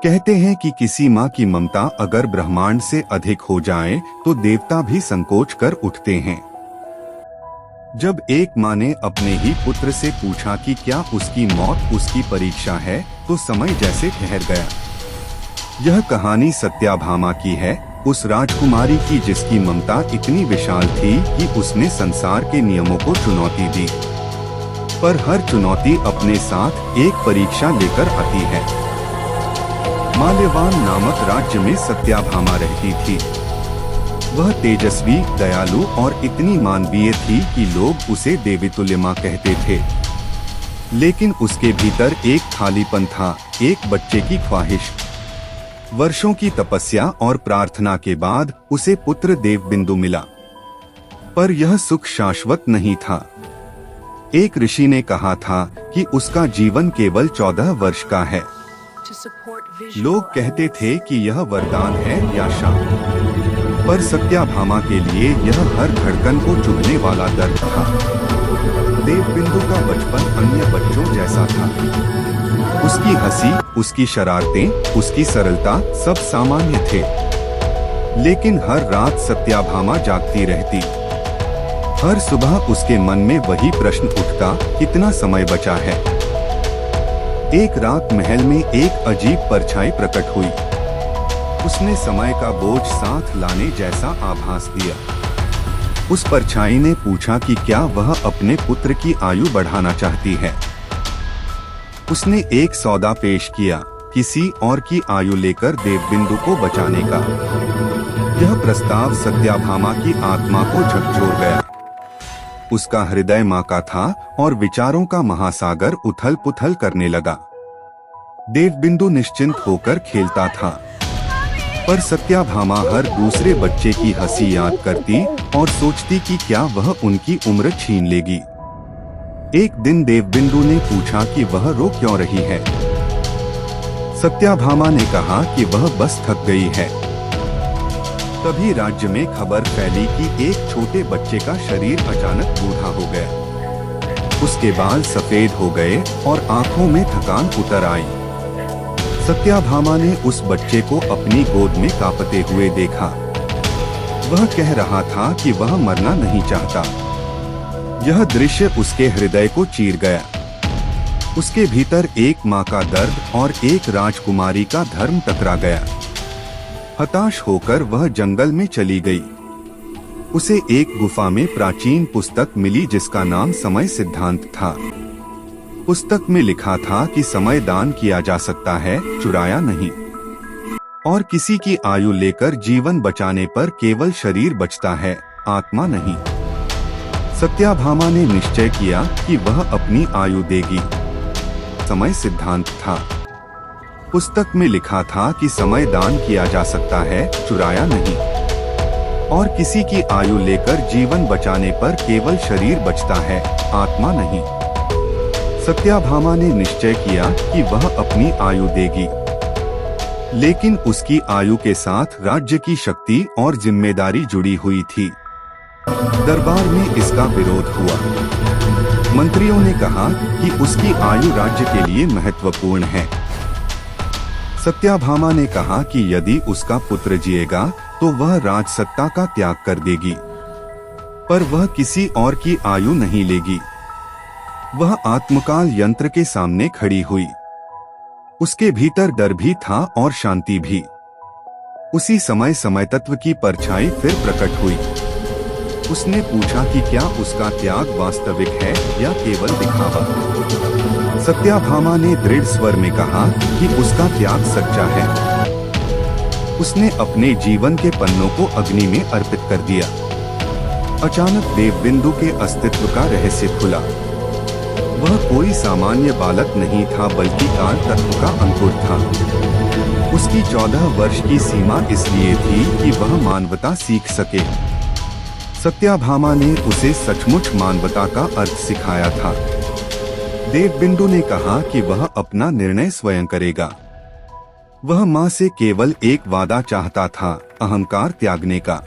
कहते हैं कि किसी माँ की ममता अगर ब्रह्मांड से अधिक हो जाए तो देवता भी संकोच कर उठते हैं। जब एक माँ ने अपने ही पुत्र से पूछा कि क्या उसकी मौत उसकी परीक्षा है, तो समय जैसे ठहर गया। यह कहानी सत्याभामा की है, उस राजकुमारी की जिसकी ममता इतनी विशाल थी कि उसने संसार के नियमों को चुनौती दी। पर हर चुनौती अपने साथ एक परीक्षा लेकर आती है। माल्यवान नामक राज्य में सत्याभामा रहती थी। वह तेजस्वी, दयालु और इतनी मानवीय थी कि लोग उसे देवीतुल्य माँ कहते थे। लेकिन उसके भीतर एक खालीपन था, एक बच्चे की ख्वाहिश। वर्षों की तपस्या और प्रार्थना के बाद उसे पुत्र देवबिंदु मिला, पर यह सुख शाश्वत नहीं था। एक ऋषि ने कहा था कि उसका जीवन केवल 14 वर्ष का है। लोग कहते थे कि यह वरदान है या शाप, पर सत्याभामा के लिए यह हर धड़कन को चुभने वाला दर्द था। देवबिंदु का बचपन अन्य बच्चों जैसा था। उसकी हंसी, उसकी शरारतें, उसकी सरलता सब सामान्य थे। लेकिन हर रात सत्याभामा जागती रहती। हर सुबह उसके मन में वही प्रश्न उठता, कितना समय बचा है। एक रात महल में एक अजीब परछाई प्रकट हुई। उसने समय का बोझ साथ लाने जैसा आभास दिया। उस परछाई ने पूछा कि क्या वह अपने पुत्र की आयु बढ़ाना चाहती है। उसने एक सौदा पेश किया, किसी और की आयु लेकर देवबिंदु को बचाने का। यह प्रस्ताव सत्याभामा की आत्मा को झकझोर गया। उसका हृदय माँ का था और विचारों का महासागर उथल पुथल करने लगा। देवबिंदु निश्चिंत होकर खेलता था, पर सत्याभामा हर दूसरे बच्चे की हंसी याद करती और सोचती कि क्या वह उनकी उम्र छीन लेगी। एक दिन देवबिंदु ने पूछा कि वह रो क्यों रही है। सत्याभामा ने कहा कि वह बस थक गई है। तभी राज्य में खबर फैली कि एक छोटे बच्चे का शरीर अचानक बूढ़ा हो गया। उसके बाल सफेद हो गए और आंखों में थकान उतर आई। सत्याभामा ने उस बच्चे को अपनी गोद में कांपते हुए देखा। वह कह रहा था कि वह मरना नहीं चाहता। यह दृश्य उसके हृदय को चीर गया। उसके भीतर एक माँ का दर्द और एक राजकुमारी का धर्म टकरा गया। हताश होकर वह जंगल में चली गई। उसे एक गुफा में प्राचीन पुस्तक मिली जिसका नाम समय सिद्धांत था। पुस्तक में लिखा था कि समय दान किया जा सकता है, चुराया नहीं। और किसी की आयु लेकर जीवन बचाने पर केवल शरीर बचता है, आत्मा नहीं। सत्याभामा ने निश्चय किया कि वह अपनी आयु देगी। समय सिद्धांत था। पुस्तक में लिखा था कि समय दान किया जा सकता है, चुराया नहीं। और किसी की आयु लेकर जीवन बचाने पर केवल शरीर बचता है, आत्मा नहीं। सत्याभामा ने निश्चय किया कि वह अपनी आयु देगी। लेकिन उसकी आयु के साथ राज्य की शक्ति और जिम्मेदारी जुड़ी हुई थी। दरबार में इसका विरोध हुआ। मंत्रियों ने कहा कि उसकी आयु राज्य के लिए महत्वपूर्ण है। सत्याभामा ने कहा कि यदि उसका पुत्र जिएगा तो वह राजसत्ता का त्याग कर देगी, पर वह किसी और की आयु नहीं लेगी। वह आत्मकाल यंत्र के सामने खड़ी हुई। उसके भीतर डर भी था और शांति भी। उसी समय समय तत्व की परछाई फिर प्रकट हुई। उसने पूछा कि क्या उसका त्याग वास्तविक है या केवल दिखावा। सत्याभामा ने दृढ़ स्वर में कहा कि उसका त्याग सच्चा है। उसने अपने जीवन के पन्नों को अग्नि में अर्पित कर दिया। अचानक देवबिंदु के अस्तित्व का रहस्य खुला। वह कोई सामान्य बालक नहीं था, बल्कि काल तत्व का अंकुर था। उसकी 14 वर्ष की सीमा इसलिए थी कि वह मानवता सीख सके। सत्याभामा ने उसे सचमुच मानवता का अर्थ सिखाया था। देवबिंदु ने कहा कि वह अपना निर्णय स्वयं करेगा। वह माँ से केवल एक वादा चाहता था, अहंकार त्यागने का।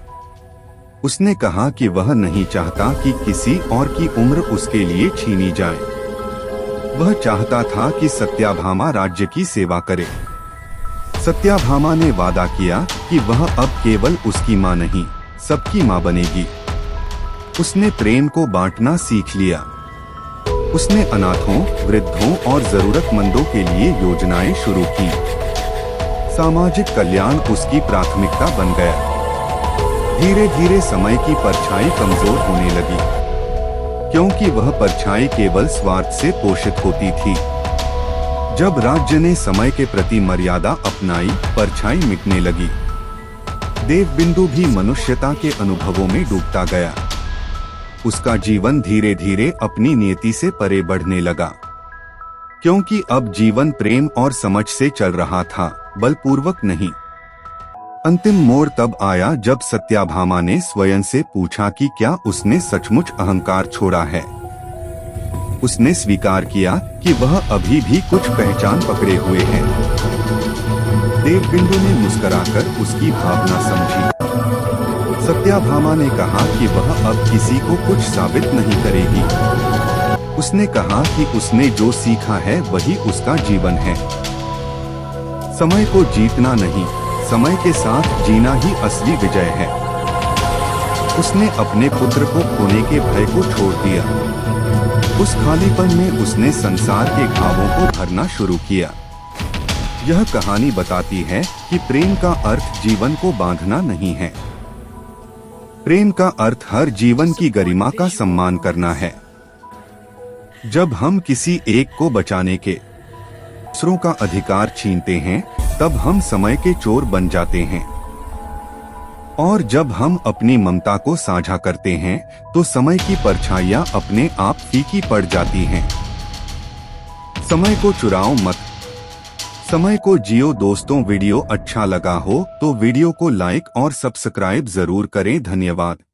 उसने कहा कि वह नहीं चाहता कि किसी और की उम्र उसके लिए छीनी जाए। वह चाहता था कि सत्याभामा राज्य की सेवा करे। सत्याभामा ने वादा किया कि वह अब केवल उसकी मां नहीं, सबकी मां बनेगी। उसने प्रेम को बांटना सीख लिया। उसने अनाथों, वृद्धों और जरूरतमंदों के लिए योजनाएं शुरू की। सामाजिक कल्याण उसकी प्राथमिकता बन गया। धीरे धीरे समय की परछाई कमजोर होने लगी, क्योंकि वह परछाई केवल स्वार्थ से पोषित होती थी। जब राज्य ने समय के प्रति मर्यादा अपनाई, परछाई मिटने लगी। देवबिंदु भी मनुष्यता के अनुभवों में डूबता गया। उसका जीवन धीरे धीरे अपनी नियति से परे बढ़ने लगा, क्योंकि अब जीवन प्रेम और समझ से चल रहा था, बलपूर्वक नहीं। अंतिम मोड़ तब आया जब सत्याभामा ने स्वयं से पूछा कि क्या उसने सचमुच अहंकार छोड़ा है। उसने स्वीकार किया कि वह अभी भी कुछ पहचान पकड़े हुए है। देवबिंदु ने मुस्कुराकर उसकी भावना समझी। सत्याभामा ने कहा कि वह अब किसी को कुछ साबित नहीं करेगी। उसने कहा कि उसने जो सीखा है वही उसका जीवन है। समय को जीतना नहीं, समय के साथ जीना ही असली विजय है। उसने अपने पुत्र को खोने के भय को छोड़ दिया। उस खालीपन में उसने संसार के घावों को भरना शुरू किया। यह कहानी बताती है कि प्रेम का अर्थ जीवन को बांधना नहीं है। प्रेम का अर्थ हर जीवन की गरिमा का सम्मान करना है। जब हम किसी एक को बचाने के दूसरों का अधिकार छीनते हैं, तब हम समय के चोर बन जाते हैं। और जब हम अपनी ममता को साझा करते हैं, तो समय की परछाइयां अपने आप फीकी पड़ जाती हैं। समय को चुराओ मत, समय को जियो। दोस्तों, वीडियो अच्छा लगा हो तो वीडियो को लाइक और सब्सक्राइब जरूर करें। धन्यवाद।